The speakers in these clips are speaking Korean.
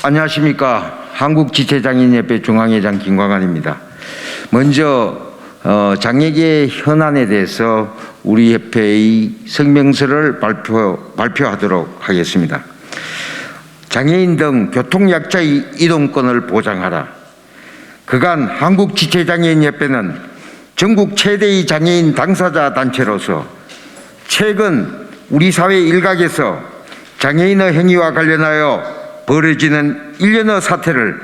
안녕하십니까. 한국지체장애인협회 중앙회장 김광환입니다. 먼저 장애계 현안에 대해서 우리 협회의 성명서를 발표하도록 하겠습니다. 장애인 등 교통약자의 이동권을 보장하라. 그간 한국지체장애인협회는 전국 최대의 장애인 당사자 단체로서 최근 우리 사회 일각에서 장애인의 행위와 관련하여 벌어지는 일련의 사태를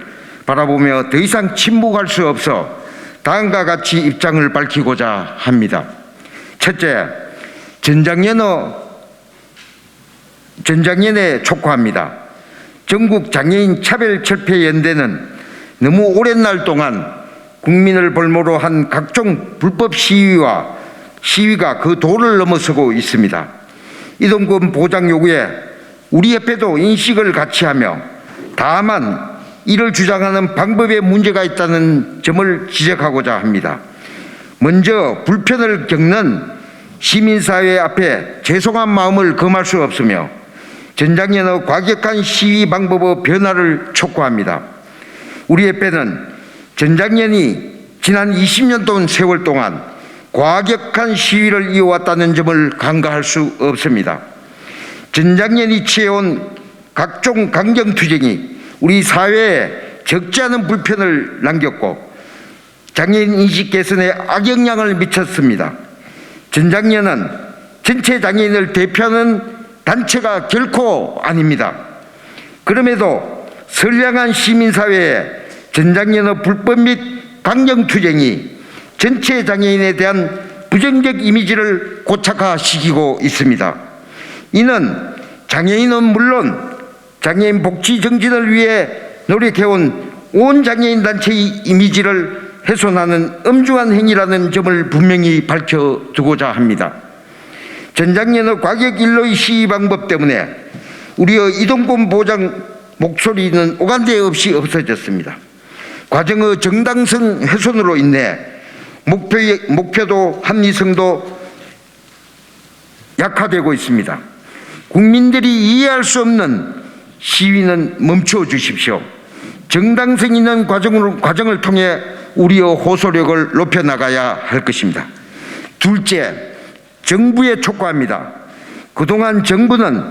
바라보며 더 이상 침묵할 수 없어 다음과 같이 입장을 밝히고자 합니다. 첫째, 전장년에 촉구합니다. 전국 장애인 차별철폐연대는 너무 오랜 날 동안 국민을 볼모로 한 각종 불법 시위가 그 도를 넘어서고 있습니다. 이동권 보장 요구에 우리 협회도 인식을 같이 하며 다만 이를 주장하는 방법에 문제가 있다는 점을 지적하고자 합니다. 먼저 불편을 겪는 시민사회 앞에 죄송한 마음을 금할 수 없으며 전장년의 과격한 시위 방법의 변화를 촉구합니다. 우리 협회는 전장년이 지난 20년 동안 세월 동안 과격한 시위를 이어왔다는 점을 간과할 수 없습니다. 전장년이 취해온 각종 강경투쟁이 우리 사회에 적지 않은 불편을 남겼고 장애인 인식 개선에 악영향을 미쳤습니다. 전장년은 전체 장애인을 대표하는 단체가 결코 아닙니다. 그럼에도 선량한 시민사회에 전장년의 불법 및 강경투쟁이 전체 장애인에 대한 부정적 이미지를 고착화시키고 있습니다. 이는 장애인은 물론 장애인 복지 정진을 위해 노력해온 온 장애인 단체의 이미지를 훼손하는 엄중한 행위라는 점을 분명히 밝혀두고자 합니다. 전장년의 과격 일로의 시위 방법 때문에 우리의 이동권 보장 목소리는 오간데 없이 없어졌습니다. 과정의 정당성 훼손으로 인해 목표도 합리성도 약화되고 있습니다. 국민들이 이해할 수 없는 시위는 멈춰 주십시오. 정당성 있는 과정을 통해 우리의 호소력을 높여나가야 할 것입니다. 둘째, 정부에 촉구합니다. 그동안 정부는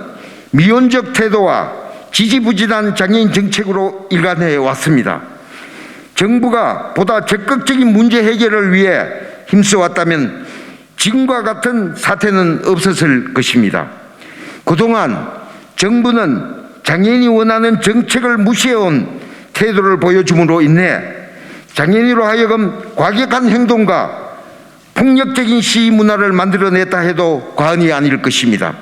미온적 태도와 지지부진한 장애인 정책으로 일관해 왔습니다. 정부가 보다 적극적인 문제 해결을 위해 힘써왔다면 지금과 같은 사태는 없었을 것입니다. 그동안 정부는 장애인이 원하는 정책을 무시해온 태도를 보여줌으로 인해 장애인으로 하여금 과격한 행동과 폭력적인 시위 문화를 만들어냈다 해도 과언이 아닐 것입니다.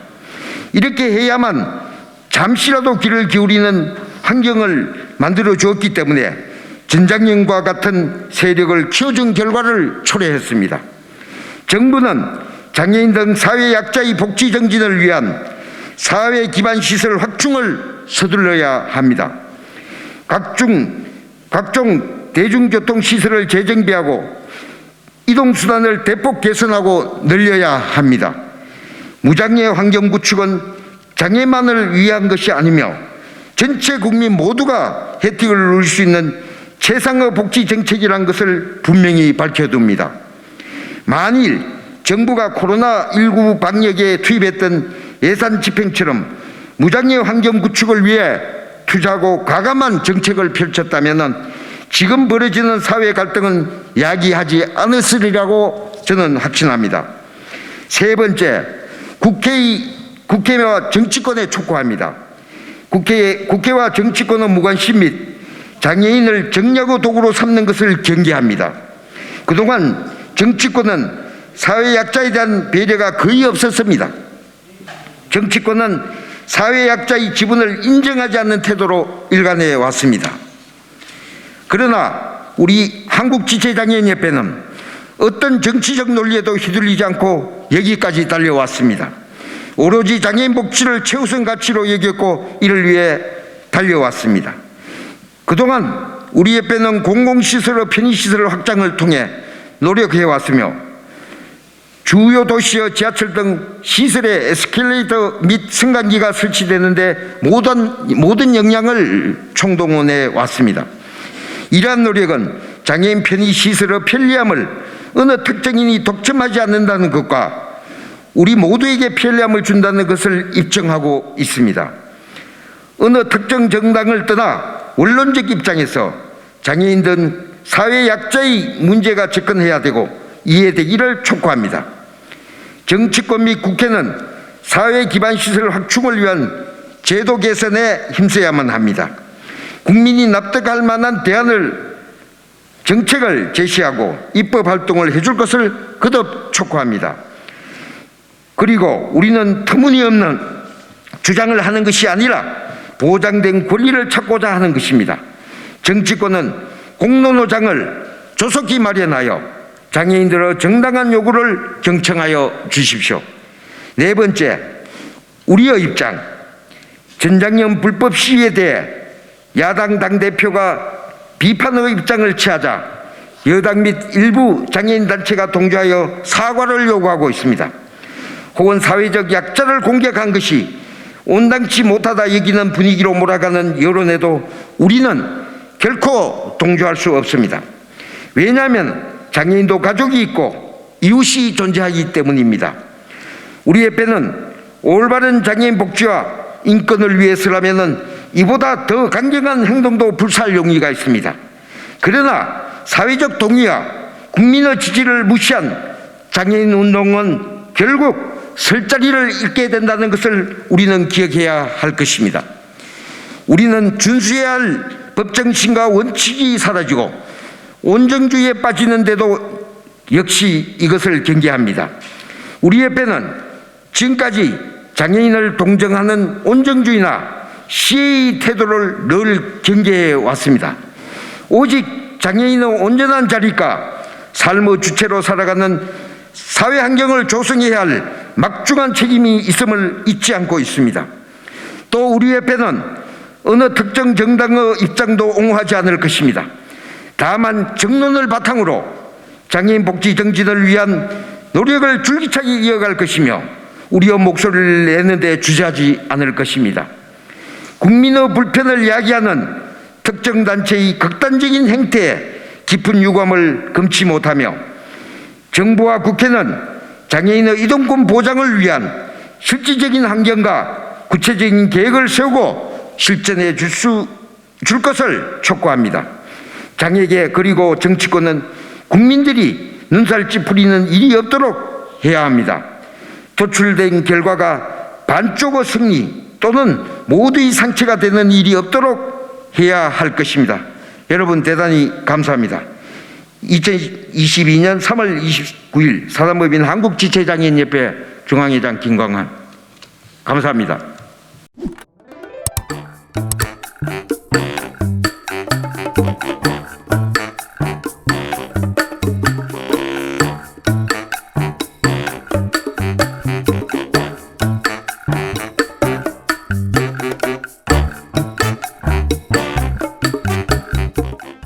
이렇게 해야만 잠시라도 귀를 기울이는 환경을 만들어 주었기 때문에 전장년과 같은 세력을 키워준 결과를 초래했습니다. 정부는 장애인 등 사회 약자의 복지 정진을 위한 사회 기반 시설 확충을 서둘러야 합니다. 각종 대중교통 시설을 재정비하고 이동수단을 대폭 개선하고 늘려야 합니다. 무장애 환경 구축은 장애만을 위한 것이 아니며 전체 국민 모두가 혜택을 누릴 수 있는 최상의 복지 정책이라는 것을 분명히 밝혀둡니다. 만일 정부가 코로나19 방역에 투입했던 예산 집행처럼 무장애 환경 구축을 위해 투자하고 과감한 정책을 펼쳤다면 지금 벌어지는 사회 갈등은 야기하지 않았으리라고 저는 확신합니다. 세 번째, 국회와 정치권에 촉구합니다. 국회와 정치권의 무관심 및 장애인을 정략의 도구로 삼는 것을 경계합니다. 그동안 정치권은 사회 약자에 대한 배려가 거의 없었습니다. 정치권은 사회 약자의 지분을 인정하지 않는 태도로 일관해 왔습니다. 그러나 우리 한국지체장애인협회는 어떤 정치적 논리에도 휘둘리지 않고 여기까지 달려왔습니다. 오로지 장애인 복지를 최우선 가치로 여겼고 이를 위해 달려왔습니다. 그동안 우리 협회는 공공시설의 편의시설 확장을 통해 노력해왔으며 주요 도시의 지하철 등 시설에 에스컬레이터 및 승강기가 설치되는데 모든 역량을 총동원해 왔습니다. 이러한 노력은 장애인 편의 시설의 편리함을 어느 특정인이 독점하지 않는다는 것과 우리 모두에게 편리함을 준다는 것을 입증하고 있습니다. 어느 특정 정당을 떠나 원론적 입장에서 장애인 등 사회 약자의 문제가 접근해야 되고 이해되기를 촉구합니다. 정치권 및 국회는 사회 기반 시설 확충을 위한 제도 개선에 힘써야만 합니다. 국민이 납득할 만한 정책을 제시하고 입법 활동을 해줄 것을 거듭 촉구합니다. 그리고 우리는 터무니없는 주장을 하는 것이 아니라 보장된 권리를 찾고자 하는 것입니다. 정치권은 공론호장을 조속히 마련하여 장애인들의 정당한 요구를 경청하여 주십시오. 네 번째, 우리의 입장. 전장년 불법 시위에 대해 야당 당대표가 비판의 입장을 취하자 여당 및 일부 장애인 단체가 동조하여 사과를 요구하고 있습니다. 혹은 사회적 약자를 공격한 것이 온당치 못하다 여기는 분위기로 몰아가는 여론에도 우리는 결코 동조할 수 없습니다. 왜냐하면 장애인도 가족이 있고 이웃이 존재하기 때문입니다. 우리 협회는 올바른 장애인 복지와 인권을 위해서라면 이보다 더 강경한 행동도 불사할 용의가 있습니다. 그러나 사회적 동의와 국민의 지지를 무시한 장애인 운동은 결국 설 자리를 잃게 된다는 것을 우리는 기억해야 할 것입니다. 우리는 준수해야 할 법정신과 원칙이 사라지고 온정주의에 빠지는데도 역시 이것을 경계합니다. 우리 협회는 지금까지 장애인을 동정하는 온정주의나 시의 태도를 늘 경계해 왔습니다. 오직 장애인의 온전한 자리가 삶의 주체로 살아가는 사회 환경을 조성해야 할 막중한 책임이 있음을 잊지 않고 있습니다. 또 우리 협회는 어느 특정 정당의 입장도 옹호하지 않을 것입니다. 다만 정론을 바탕으로 장애인 복지 정진을 위한 노력을 줄기차게 이어갈 것이며 우리의 목소리를 내는 데 주저하지 않을 것입니다. 국민의 불편을 야기하는 특정 단체의 극단적인 행태에 깊은 유감을 금치 못하며 정부와 국회는 장애인의 이동권 보장을 위한 실질적인 환경과 구체적인 계획을 세우고 실천해 줄 것을 촉구합니다. 장애계 그리고 정치권은 국민들이 눈살 찌푸리는 일이 없도록 해야 합니다. 도출된 결과가 반쪽의 승리 또는 모두의 상처가 되는 일이 없도록 해야 할 것입니다. 여러분 대단히 감사합니다. 2022년 3월 29일 사단법인 한국지체장애인협회 중앙회장 김광환 감사합니다.